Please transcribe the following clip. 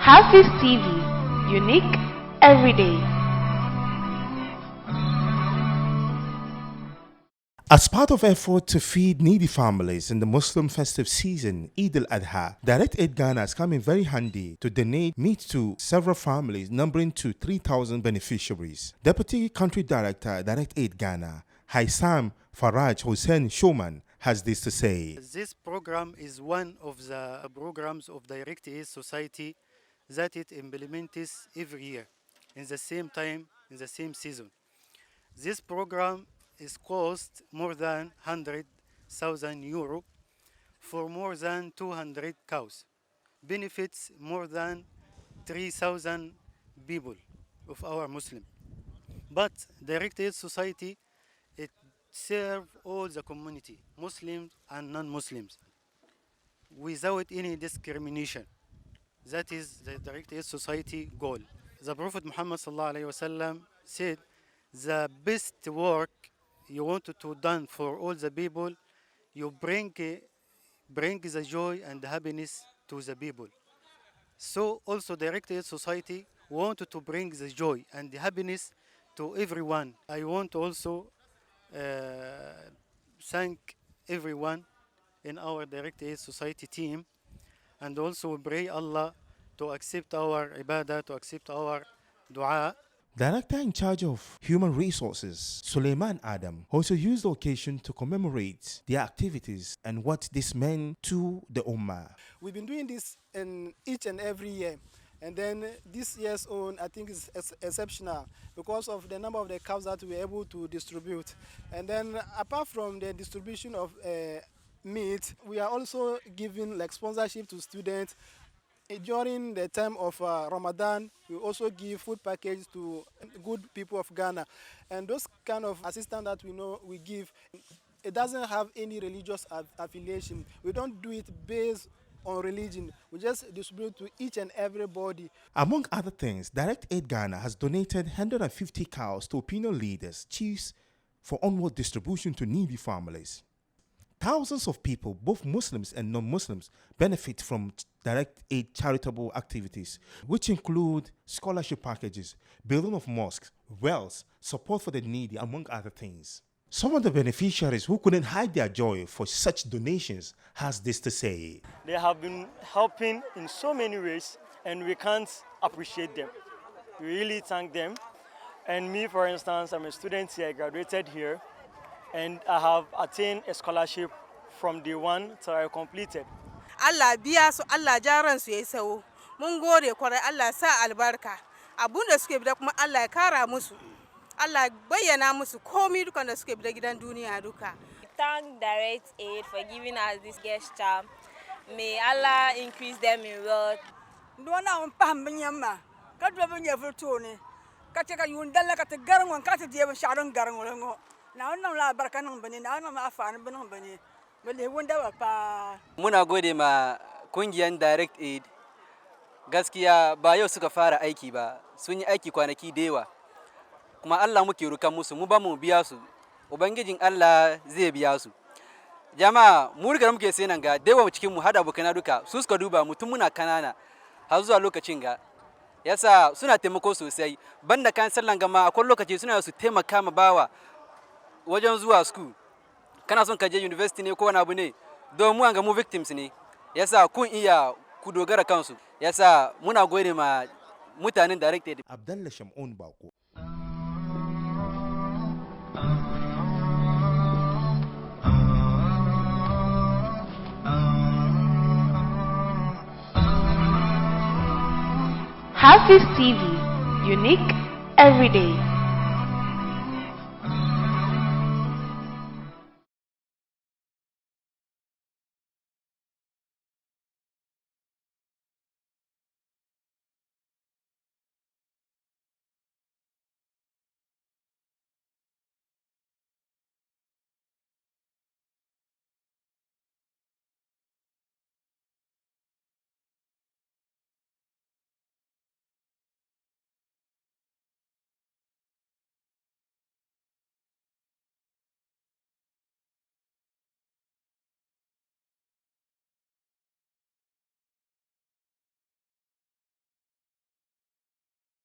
HAFIZ TV, unique every day. As part of effort to feed needy families in the Muslim festive season, Eid-ul Adha, Direct Aid Ghana has come in very handy to donate meat to several families numbering to 3,000 beneficiaries. Deputy Country Director, Direct Aid Ghana, Haisam Faraj Hussein Shoman, has this to say. This program is one of the programs of Direct Aid Society that it implements every year in the same time, in the same season. This program is cost more than 100,000 euro for more than 200 cows. Benefits more than 3,000 people of our Muslim. But Direct Aid Society, it serves all the community, Muslims and non-Muslims, without any discrimination. That is the Direct Aid Society goal. The Prophet Muhammad ﷺ said, the best work you want to done for all the people, you bring the joy and the happiness to the people. So also Direct Aid Society wanted to bring the joy and the happiness to everyone. I want also thank everyone in our Direct Aid Society team, and also pray Allah to accept our ibadah, to accept our dua. Director in charge of Human Resources, Suleiman Adam, also used the occasion to commemorate their activities and what this meant to the Ummah. We've been doing this in each and every year. And then this year's own, I think, is exceptional because of the number of the cows that we were able to distribute. And then apart from the distribution of meat, we are also giving like sponsorship to students. During the time of Ramadan, we also give food package to good people of Ghana. And those kind of assistance that we know we give, it doesn't have any religious affiliation. We don't do it based on religion. We just distribute to each and everybody. Among other things, Direct Aid Ghana has donated 150 cows to opinion leaders, chiefs, for onward distribution to needy families. Thousands of people, both Muslims and non-Muslims, benefit from Direct Aid charitable activities, which include scholarship packages, building of mosques, wells, support for the needy, among other things. Some of the beneficiaries who couldn't hide their joy for such donations has this to say. They have been helping in so many ways, and we can't appreciate them. We really thank them. And me, for instance, I'm a student here, I graduated here, and I have attained a scholarship from day one till I completed. Allah biya su, Allah jaran su yayi sawo. Mun gode kwarai, Allah sa albarka. Abun da suke bida kuma Allah ya kara musu. Allah bayyana musu komai dukan da suke bida gidan duniya duka. Thank Direct Aid for giving us this gesture. May Allah increase them in wealth. Ndona on pam binyama. Ka do binya furto ne. Ka te ka yun dalla ka te garangon ka te die ban sharon garangon ngo. Na wannan la barka nan bane, na wannan ma afani ban bane. Balle wanda ba fa. Muna gode ma kungiyar Direct Aid. Gaskiya ba yau suka fara aiki ba, sun yi aiki kwanaki da yawa. Kuma Allah muke rukan musu, mu ba mu biya su. Ubangijin Allah zai biya su. Jama'a, mu riga muke sai nan ga dewa cikin mu hada abokana duka, su suka duba mutum muna kanana har zuwa lokacin ga. Yasa suna taimako sosai. Banda kan sallan gama akwai lokaci suna su taimaka ma bawa wajen zuwa school. Kana son ka je university ne ko wani abu ne, don mu an ga mu victims ne. Yasa kun iya ku dogara kansu. Yasa muna gode ma mutanen Direct Aid. Abdallah Shamun Bako. HAFIZ TV, unique every day.